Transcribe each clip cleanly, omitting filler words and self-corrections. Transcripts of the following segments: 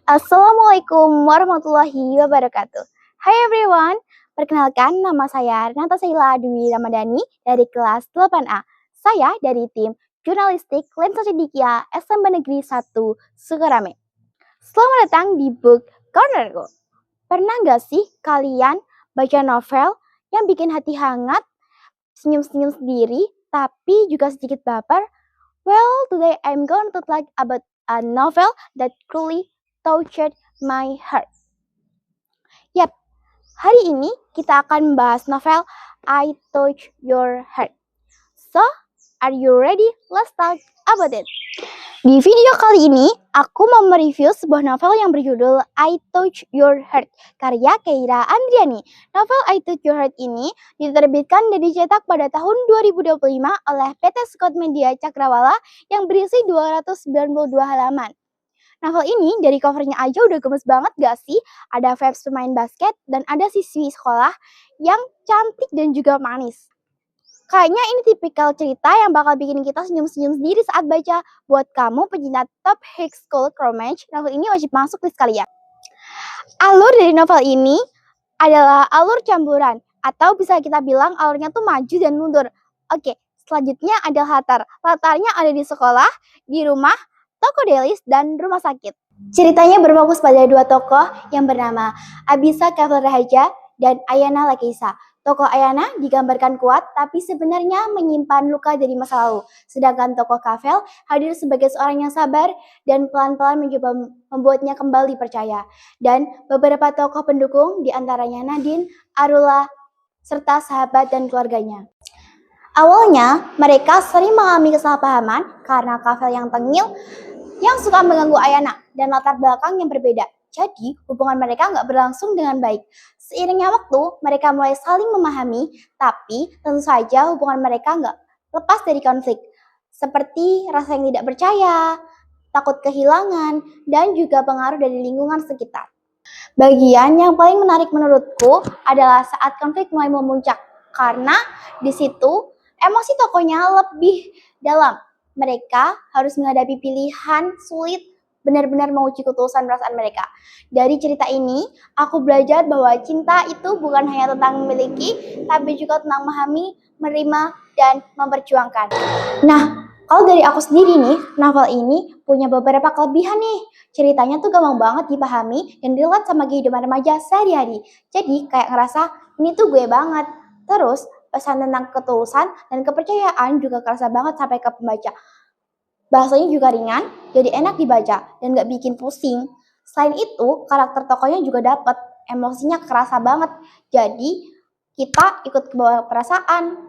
Assalamualaikum warahmatullahi wabarakatuh. Hai everyone, perkenalkan nama saya Renata Sheila Dwi Ramadhani dari kelas 8A. Saya dari tim Jurnalistik Lensa Cendikia SMP Negeri 1 Sukarame. Selamat datang di Book Cornerku. Pernah gak sih kalian baca novel yang bikin hati hangat, senyum-senyum sendiri, tapi juga sedikit baper? Well, today I'm going to talk about a novel that truly touched my heart. Yap, hari ini kita akan membahas novel I Touch Your Heart. So, are you ready? Let's talk about it. Di video kali ini, aku mau mereview sebuah novel yang berjudul I Touch Your Heart, karya Keira Andriani. Novel I Touch Your Heart ini diterbitkan dan dicetak pada tahun 2025 oleh PT Scott Media Cakrawala yang berisi 292 halaman. Novel ini dari covernya aja udah gemes banget gak sih? Ada vibes pemain basket dan ada siswi sekolah yang cantik dan juga manis. Kayaknya ini tipikal cerita yang bakal bikin kita senyum-senyum sendiri saat baca. Buat kamu pecinta top high school romance, novel ini wajib masuk list kalian. Alur dari novel ini adalah alur campuran, atau bisa kita bilang alurnya tuh maju dan mundur. Oke, selanjutnya adalah latar. Latarnya ada di sekolah, di rumah, toko delis, dan rumah sakit. Ceritanya berfokus pada dua tokoh yang bernama Abisa Kafel Rahaja dan Ayana Lakeisa. Tokoh Ayana digambarkan kuat, tapi sebenarnya menyimpan luka dari masa lalu. Sedangkan tokoh Kafel hadir sebagai seorang yang sabar dan pelan-pelan mencoba membuatnya kembali percaya. Dan beberapa tokoh pendukung, diantaranya Nadine, Arula, serta sahabat dan keluarganya. Awalnya, mereka sering mengalami kesalahpahaman karena Kafel yang tengil, yang suka mengganggu Ayana, dan latar belakang yang berbeda. Jadi, hubungan mereka nggak berlangsung dengan baik. Seiringnya waktu, mereka mulai saling memahami, tapi tentu saja hubungan mereka nggak lepas dari konflik. Seperti rasa yang tidak percaya, takut kehilangan, dan juga pengaruh dari lingkungan sekitar. Bagian yang paling menarik menurutku adalah saat konflik mulai memuncak, karena di situ emosi tokohnya lebih dalam. Mereka harus menghadapi pilihan sulit, benar-benar menguji ketulusan perasaan mereka. Dari cerita ini, aku belajar bahwa cinta itu bukan hanya tentang memiliki, tapi juga tentang memahami, menerima, dan memperjuangkan. Nah, kalau dari aku sendiri nih, novel ini punya beberapa kelebihan nih. Ceritanya tuh gampang banget dipahami dan relate sama kehidupan remaja sehari-hari. Jadi kayak ngerasa ini tuh gue banget. Terus pesan tentang ketulusan dan kepercayaan juga kerasa banget sampai ke pembaca. Bahasanya juga ringan, jadi enak dibaca dan gak bikin pusing. Selain itu, karakter tokohnya juga dapet, emosinya kerasa banget. Jadi kita ikut kebawa perasaan.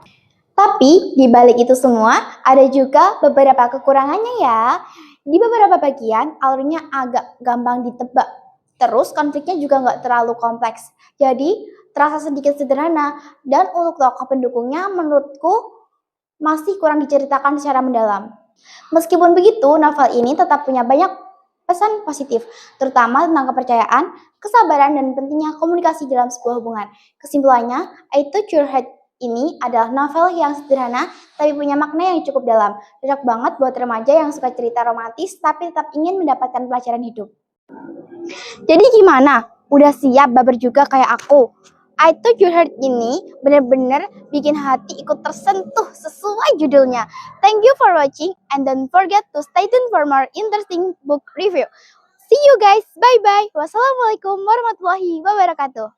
Tapi di balik itu semua ada juga beberapa kekurangannya ya. Di beberapa bagian alurnya agak gampang ditebak. Terus konfliknya juga nggak terlalu kompleks. Jadi terasa sedikit sederhana dan untuk tokoh pendukungnya menurutku masih kurang diceritakan secara mendalam. Meskipun begitu, novel ini tetap punya banyak pesan positif, terutama tentang kepercayaan, kesabaran, dan pentingnya komunikasi dalam sebuah hubungan. Kesimpulannya, I Touch Your Heart ini adalah novel yang sederhana tapi punya makna yang cukup dalam. Cocok banget buat remaja yang suka cerita romantis tapi tetap ingin mendapatkan pelajaran hidup. Jadi gimana? Udah siap baper juga kayak aku? I Touch Your Heart ini bener-bener bikin hati ikut tersentuh sesuai judulnya. Thank you for watching and don't forget to stay tuned for more interesting book review. See you guys, bye-bye. Wassalamualaikum warahmatullahi wabarakatuh.